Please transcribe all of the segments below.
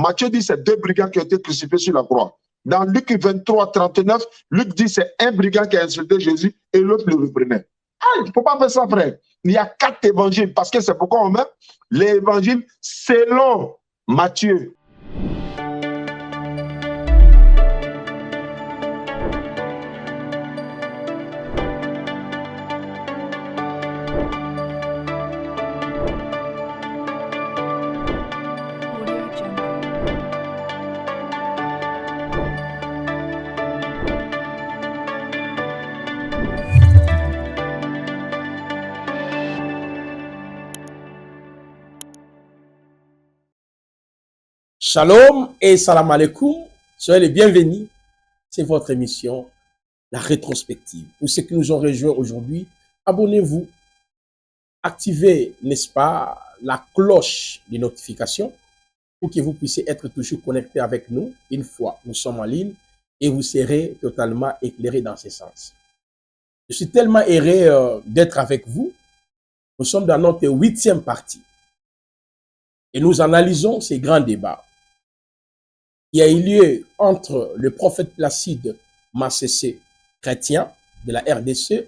Matthieu dit c'est deux brigands qui ont été crucifiés sur la croix. Dans Luc 23, 39, Luc dit c'est un brigand qui a insulté Jésus et l'autre le reprenait. Ah, il ne faut pas faire ça, frère. Il y a 4 évangiles parce que c'est pourquoi on met l'évangile selon Matthieu. Shalom et salam alaikum, soyez les bienvenus. C'est votre émission, la rétrospective. Pour ceux qui nous ont rejoints aujourd'hui, abonnez-vous, activez, n'est-ce pas, la cloche de notification pour que vous puissiez être toujours connectés avec nous une fois nous sommes en ligne et vous serez totalement éclairés dans ce sens. Je suis tellement heureux d'être avec vous. Nous sommes dans notre 8e partie et nous analysons ces grands débats. Il y a eu lieu entre le prophète Placide Massessé, chrétien de la RDC,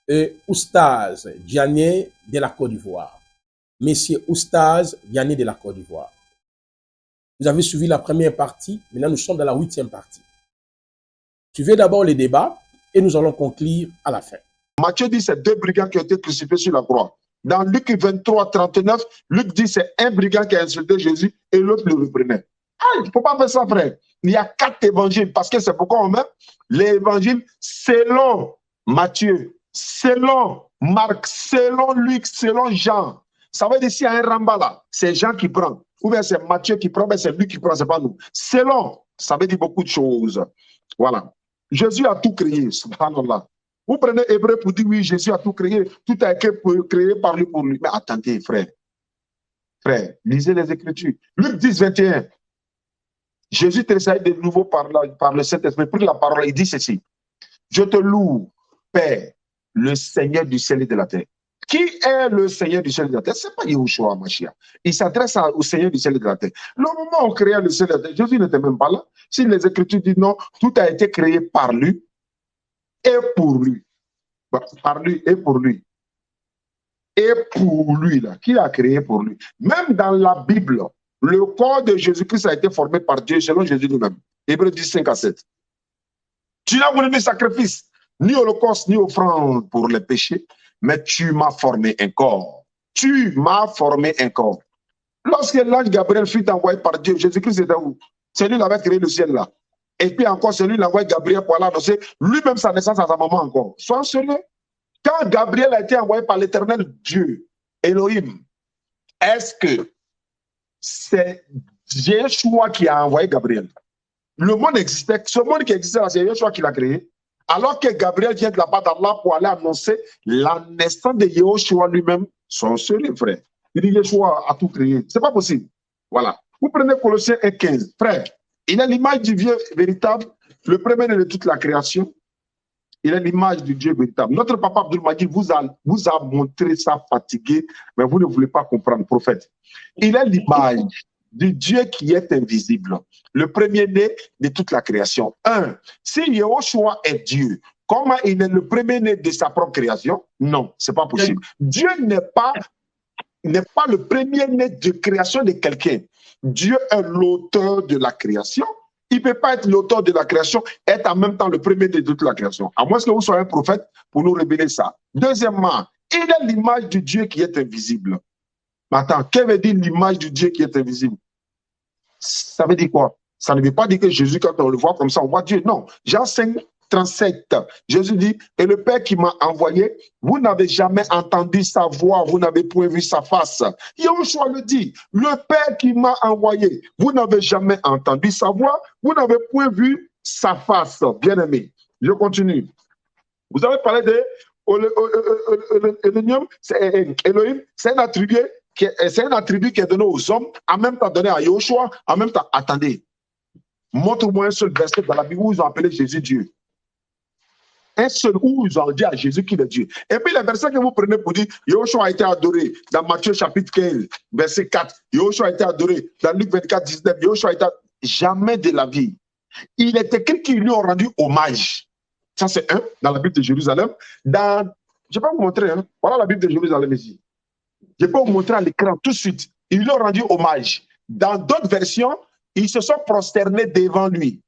et Oustaz Diané de la Côte d'Ivoire. Monsieur Oustaz Diané de la Côte d'Ivoire. Vous avez suivi la première partie, maintenant nous sommes dans la 8e partie. Suivez d'abord les débats et nous allons conclure à la fin. Matthieu dit c'est deux brigands qui ont été crucifiés sur la croix. Dans Luc 23, 39, Luc dit c'est un brigand qui a insulté Jésus et l'autre le reprenait. Ah, il ne faut pas faire ça, frère. Il y a 4 évangiles parce que c'est pourquoi on met l'évangile selon Matthieu, selon Marc, selon Luc, selon Jean. Ça veut dire s'il y a un ramba là, c'est Jean qui prend. Ou bien c'est Matthieu qui prend, bien c'est Luc qui prend, c'est pas nous. Selon, ça veut dire beaucoup de choses. Voilà. Jésus a tout créé, subhanallah. Vous prenez Hébreu pour dire oui, Jésus a tout créé, tout a été créé par lui pour lui. Mais attendez, frère. Frère, lisez les Écritures. Luc 10, 21. Jésus tressaille de nouveau par le Saint-Esprit, prit la parole, il dit ceci. Je te loue, Père, le Seigneur du ciel et de la terre. Qui est le Seigneur du ciel et de la terre? Ce n'est pas Yahushua Mashiach. Il s'adresse au Seigneur du ciel et de la terre. Le moment où on créait le ciel et de la terre, Jésus n'était même pas là. Si les Écritures disent non, tout a été créé par lui et pour lui. Par lui et pour lui. Et pour lui, là. Qui a créé pour lui? Même dans la Bible, le corps de Jésus-Christ a été formé par Dieu selon Jésus lui-même. Hébreux 10, 5 à 7. Tu n'as voulu ni sacrifice, ni holocauste, ni offrande pour les péchés, mais tu m'as formé un corps. Tu m'as formé un corps. Lorsque l'ange Gabriel fut envoyé par Dieu, Jésus-Christ était où? C'est lui qui avait créé le ciel là. Et puis encore, c'est lui qui a envoyé Gabriel pour aller annoncer lui-même sa naissance à sa maman encore. Sois sérieux. Quand Gabriel a été envoyé par l'éternel Dieu, Elohim, est-ce que c'est Yeshua qui a envoyé Gabriel? Le monde existait, ce monde qui existait là, c'est Yeshua qui l'a créé. Alors que Gabriel vient de la part d'Allah pour aller annoncer la naissance de Yeshua lui-même, son sérieux, frère. Il dit Yeshua a tout créé. C'est pas possible. Voilà. Vous prenez Colossiens 1,15. Frère, il est l'image du Dieu véritable, le premier de toute la création. Il est l'image du Dieu véritable. Notre papa Abdul Majid vous a montré ça fatigué, mais vous ne voulez pas comprendre, prophète. Il est l'image du Dieu qui est invisible, le premier-né de toute la création. Si Yahushua est Dieu, comment il est le premier-né de sa propre création? Non, c'est pas possible. Dieu n'est pas le premier-né de création de quelqu'un. Dieu est l'auteur de la création. Il ne peut pas être l'auteur de la création, être en même temps le premier de toute la création. À moins que vous soyez un prophète pour nous révéler ça. Deuxièmement, il est l'image du Dieu qui est invisible. Attends, qu'est-ce que veut dire l'image du Dieu qui est invisible? Ça veut dire quoi? Ça ne veut pas dire que Jésus, quand on le voit comme ça, on voit Dieu. Non. Jean 5, 37, Jésus dit, et le Père qui m'a envoyé, vous n'avez jamais entendu sa voix, vous n'avez point vu sa face. Yahushua le dit, le Père qui m'a envoyé, vous n'avez jamais entendu sa voix, vous n'avez point vu sa face. Bien-aimé, je continue. Vous avez parlé de Elohim, c'est un attribut qui est donné aux hommes, en même temps donné à Yahushua, en même temps, attendez, montre-moi un seul verset dans la Bible où ils ont appelé Jésus Dieu. un seul où ils ont dit à Jésus qu'il est Dieu. Et puis les versets que vous prenez pour dire Yahushua a été adoré dans Matthieu chapitre 15, verset 4, Yahushua a été adoré dans Luc 24, 19, Yahushua a été adoré. Jamais de la vie. Il est écrit qu'ils lui ont rendu hommage. Ça, c'est un, dans la Bible de Jérusalem. Dans, je vais vous montrer, hein. Voilà la Bible de Jérusalem ici. Je peux vous montrer à l'écran tout de suite. Ils lui ont rendu hommage. Dans d'autres versions, ils se sont prosternés devant lui.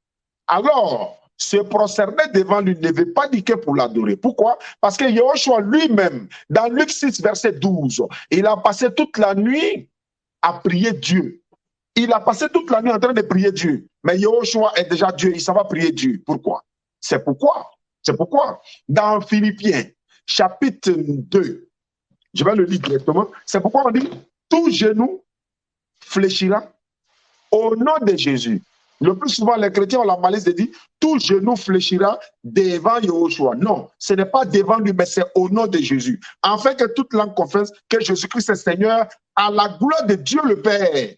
Alors, se prosterner devant lui ne veut pas dire que pour l'adorer. Pourquoi? Parce que Yahushua lui-même, dans Luc 6, verset 12, il a passé toute la nuit à prier Dieu. Il a passé toute la nuit en train de prier Dieu. Mais Yahushua est déjà Dieu, il s'en va prier Dieu. Pourquoi? C'est pourquoi, dans Philippiens, chapitre 2, je vais le lire directement, c'est pourquoi on dit, tout genou fléchira au nom de Jésus. Le plus souvent, les chrétiens ont la malice de dire, tout genou fléchira devant Yahushua. Non, ce n'est pas devant lui, mais c'est au nom de Jésus. Afin que toute langue confesse que Jésus-Christ est Seigneur à la gloire de Dieu le Père.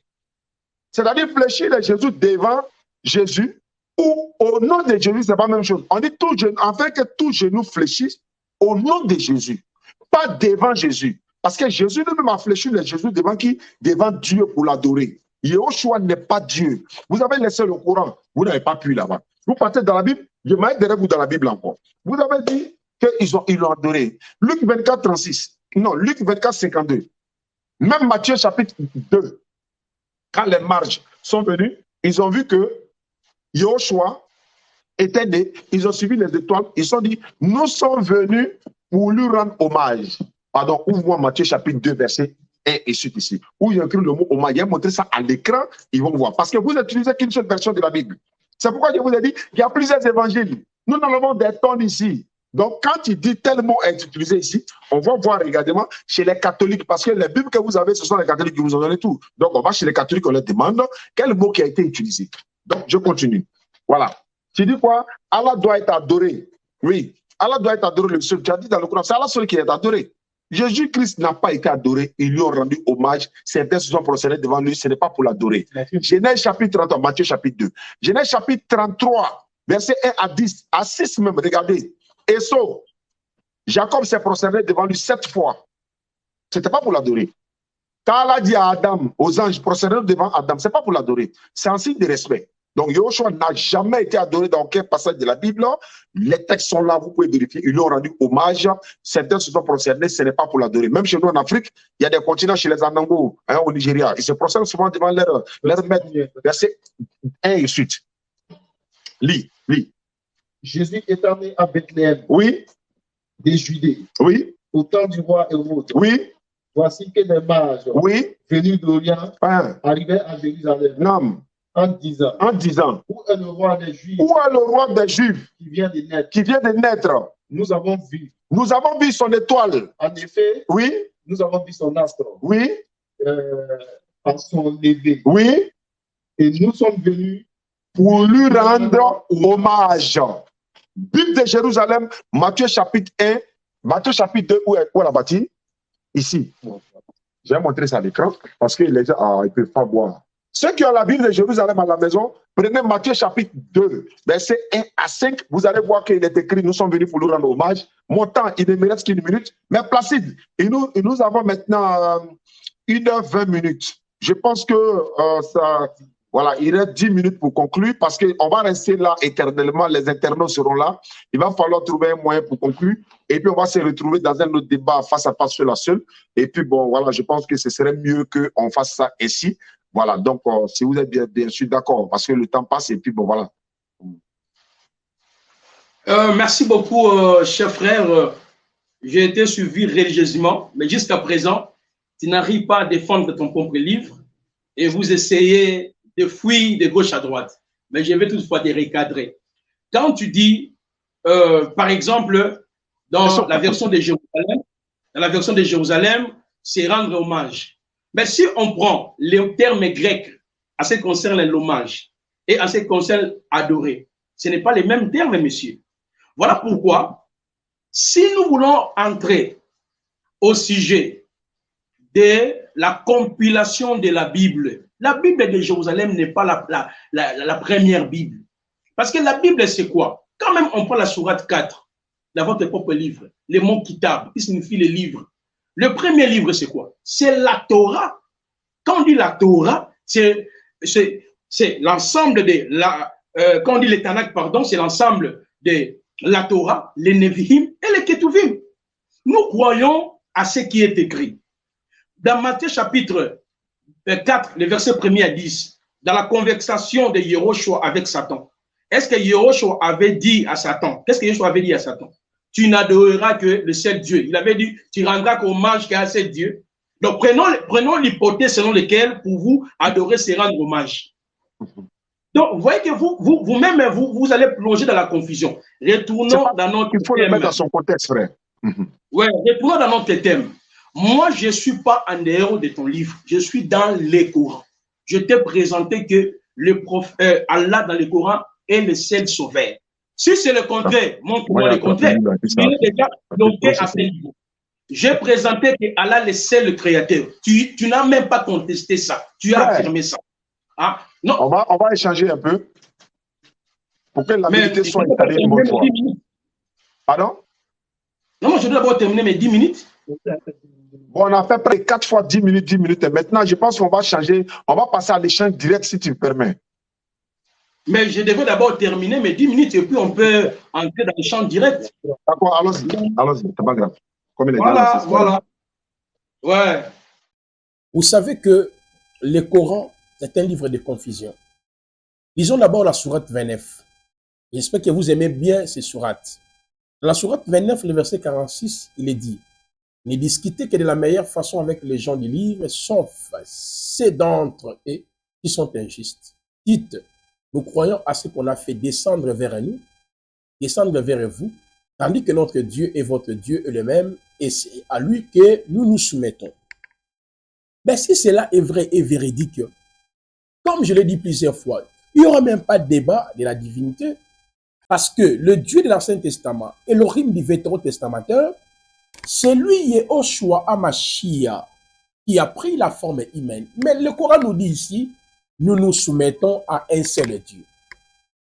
C'est-à-dire fléchir les Jésus devant Jésus ou au nom de Jésus, c'est pas la même chose. On dit tout genou, afin que tout genou fléchisse au nom de Jésus, pas devant Jésus. Parce que Jésus lui-même a fléchi les Jésus devant qui? Devant Dieu pour l'adorer. Yahushua n'est pas Dieu. Vous avez laissé le Coran, vous n'avez pas pu là-bas. Vous partez dans la Bible, je m'arrête derrière vous dans la Bible encore. Vous avez dit qu'ils l'ont adoré. Luc 24, 36. Non, Luc 24, 52. Même Matthieu chapitre 2. Quand les mages sont venus, ils ont vu que Yahushua était né, ils ont suivi les étoiles, ils se sont dit, nous sommes venus pour lui rendre hommage. Pardon, ouvre-moi Matthieu chapitre 2, verset 1 et suite ici. Où il y a écrit le mot hommage. Il a montré ça à l'écran, ils vont voir. Parce que vous n'utilisez qu'une seule version de la Bible. C'est pourquoi je vous ai dit, il y a plusieurs évangiles. Nous en avons des tonnes ici. Donc, quand il dit tel mot est utilisé ici, on va voir également chez les catholiques, parce que les Bibles que vous avez, ce sont les catholiques qui vous ont donné tout. Donc, on va chez les catholiques, on leur demande quel mot qui a été utilisé. Donc, je continue. Voilà. Tu dis quoi? Allah doit être adoré. Oui, Allah doit être adoré. Le seul, tu as dit dans le Coran, c'est Allah seul qui est adoré. Jésus-Christ n'a pas été adoré, ils lui ont rendu hommage, certains se sont procédés devant lui, ce n'est pas pour l'adorer. Genèse chapitre 33, Matthieu chapitre 2. Genèse chapitre 33, verset 1 à 10, à 6 même, regardez. Esau, Jacob s'est procédé devant lui 7 fois. Ce n'était pas pour l'adorer. Quand Allah dit à Adam, aux anges, procédez devant Adam, ce n'est pas pour l'adorer, c'est un signe de respect. Donc, Yahushua n'a jamais été adoré dans aucun passage de la Bible. Les textes sont là, vous pouvez vérifier. Ils lui ont rendu hommage. Certains se sont procédés, ce n'est pas pour l'adorer. Même chez nous en Afrique, il y a des continents chez les Anango, hein, au Nigeria. Ils se procèdent souvent devant leur maître. Verset 1 et suite. Lis. Jésus étant né à Bethléem, oui, des Judées, oui, au temps du roi Hérode. Oui, voici que des mages oui, venus d'Orient arrivaient à Jérusalem. Non. En disant, où est le roi des Juifs? Où est le roi des Juifs qui vient de naître? Nous avons vu son étoile. En effet, oui, nous avons vu son astre. Oui, par son lever. Oui, et nous sommes venus pour lui rendre hommage. Bible de Jérusalem, Matthieu chapitre 1, Matthieu chapitre 2, où est la bâtie? Ici. Je vais montrer ça à l'écran parce que les gens ne peuvent pas voir. Ceux qui ont la Bible de Jérusalem à la maison, prenez Matthieu chapitre 2, verset 1 à 5. Vous allez voir qu'il est écrit, nous sommes venus pour lui rendre hommage. Mon temps, il ne me reste qu'une minute. Mais Placide, et nous avons maintenant 1h20 minutes. Je pense que voilà, il reste 10 minutes pour conclure parce qu'on va rester là éternellement. Les internautes seront là. Il va falloir trouver un moyen pour conclure. Et puis, on va se retrouver dans un autre débat face à face seul à seul. Et puis, bon, voilà, je pense que ce serait mieux qu'on fasse ça ici. Voilà, donc, si vous êtes bien sûr d'accord, parce que le temps passe et puis, bon, voilà. Merci beaucoup, cher frère. J'ai été suivi religieusement, mais jusqu'à présent, tu n'arrives pas à défendre ton propre livre et vous essayez de fuir de gauche à droite. Mais je vais toutefois te recadrer. Quand tu dis, par exemple, dans la version de Jérusalem, c'est rendre hommage. Mais si on prend les termes grecs à ce qui concerne l'hommage et à ce qui concerne adorer, ce n'est pas les mêmes termes, messieurs. Voilà pourquoi, si nous voulons entrer au sujet de la compilation de la Bible de Jérusalem n'est pas la première Bible. Parce que la Bible, c'est quoi? Quand même, on prend la sourate 4. dans votre propre livre les mots kitab, qui signifie les livres. Le premier livre, c'est quoi? C'est la Torah. Quand on dit la Torah, c'est l'ensemble de la. Quand on dit les Tanakh, pardon, c'est l'ensemble de la Torah, les Nevi'im et les Ketuvim. Nous croyons à ce qui est écrit. Dans Matthieu chapitre 4, le verset 1er à 10, dans la conversation de Yehoshua avec Satan, est-ce que Yehoshua avait dit à Satan, qu'est-ce que Yehoshua avait dit à Satan? Tu n'adoreras que le seul Dieu. Il avait dit, tu rendras hommage qu'à ce Dieu. Donc, prenons l'hypothèse selon laquelle, pour vous, adorer, c'est rendre hommage. Donc, vous voyez que vous-même, vous allez plonger dans la confusion. Retournons dans notre thème. Il faut le mettre dans son contexte, frère. Oui, retournons dans notre thème. Moi, je ne suis pas en dehors de ton livre. Je suis dans les Corans. Je t'ai présenté que Allah dans le Coran est le seul sauveur. Si c'est le contraire, montre-moi le contraire. Tu es déjà bloqué à ce niveau. J'ai présenté que Allah est le seul créateur. Tu n'as même pas contesté ça. Tu as affirmé ça. Ah, non. On va échanger un peu pour que la vérité soit étalée une bonne fois. Pardon? Non, je dois d'abord terminer mes 10 minutes. Bon, on a fait près de 4 fois 10 minutes, 10 minutes. Et maintenant, je pense qu'on va changer. On va passer à l'échange direct si tu me permets. Mais je devais d'abord terminer mes 10 minutes et puis on peut entrer dans l'échange direct. D'accord, allons-y. Allons-y, c'est pas grave. Voilà. Ouais. Vous savez que le Coran, c'est un livre de confusion. Lisons d'abord la sourate 29. J'espère que vous aimez bien ces sourates. Dans la sourate 29, le verset 46, il est dit: ne discutez que de la meilleure façon avec les gens du livre, sauf ceux d'entre eux qui sont injustes. Dites, nous croyons à ce qu'on a fait descendre vers nous, descendre vers vous, tandis que notre Dieu et votre Dieu est le même, et c'est à lui que nous nous soumettons. Mais si cela est vrai et véridique, comme je l'ai dit plusieurs fois, il n'y aura même pas de débat de la divinité, parce que le Dieu de l'Ancien Testament, Elohim du Vétérotestamentaire, c'est lui, Yehoshua HaMashiach, qui a pris la forme humaine. Mais le Coran nous dit ici, nous nous soumettons à un seul Dieu.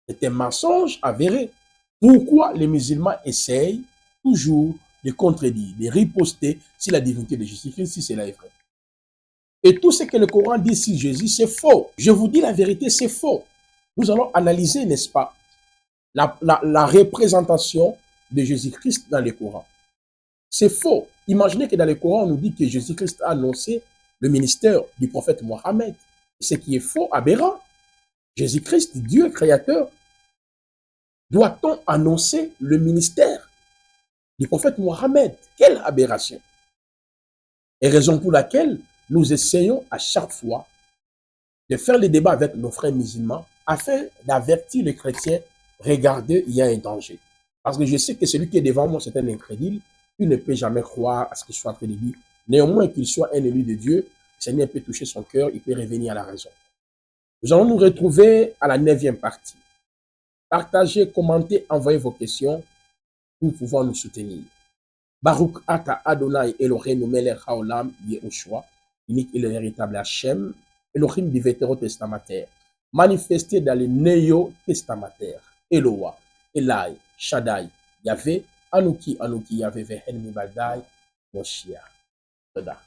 C'est un mensonge avéré. Pourquoi les musulmans essayent toujours de contredire, de riposter sur la divinité de Jésus-Christ, si cela est vrai? Et tout ce que le Coran dit sur Jésus, c'est faux. Je vous dis la vérité, c'est faux. Nous allons analyser, n'est-ce pas, la représentation de Jésus-Christ dans le Coran. C'est faux. Imaginez que dans le Coran, on nous dit que Jésus-Christ a annoncé le ministère du prophète Mohammed. Ce qui est faux, aberrant. Jésus-Christ, Dieu créateur, doit-on annoncer le ministère du prophète Mohammed? Quelle aberration! Et raison pour laquelle nous essayons à chaque fois de faire les débats avec nos frères musulmans afin d'avertir les chrétiens, regardez, il y a un danger. Parce que je sais que celui qui est devant moi, c'est un incrédule. Il ne peut jamais croire à ce que je suis en train de dire. Néanmoins qu'il soit un élu de Dieu, le Seigneur peut toucher son cœur, il peut revenir à la raison. Nous allons nous retrouver à la 9e partie. Partagez, commentez, envoyez vos questions pour pouvoir nous soutenir. Baruch Ata Adonai Eloheinu melech haolam Yehoshua, unique et le véritable Hachem, Elohim du Vétérotestamentaire, manifesté dans les Néo-Testamentaires, Eloah, Elai, Shaddai, Yahvé, Anouki, Yahvé, Vehen Mibaldai, Moshiach. Toda.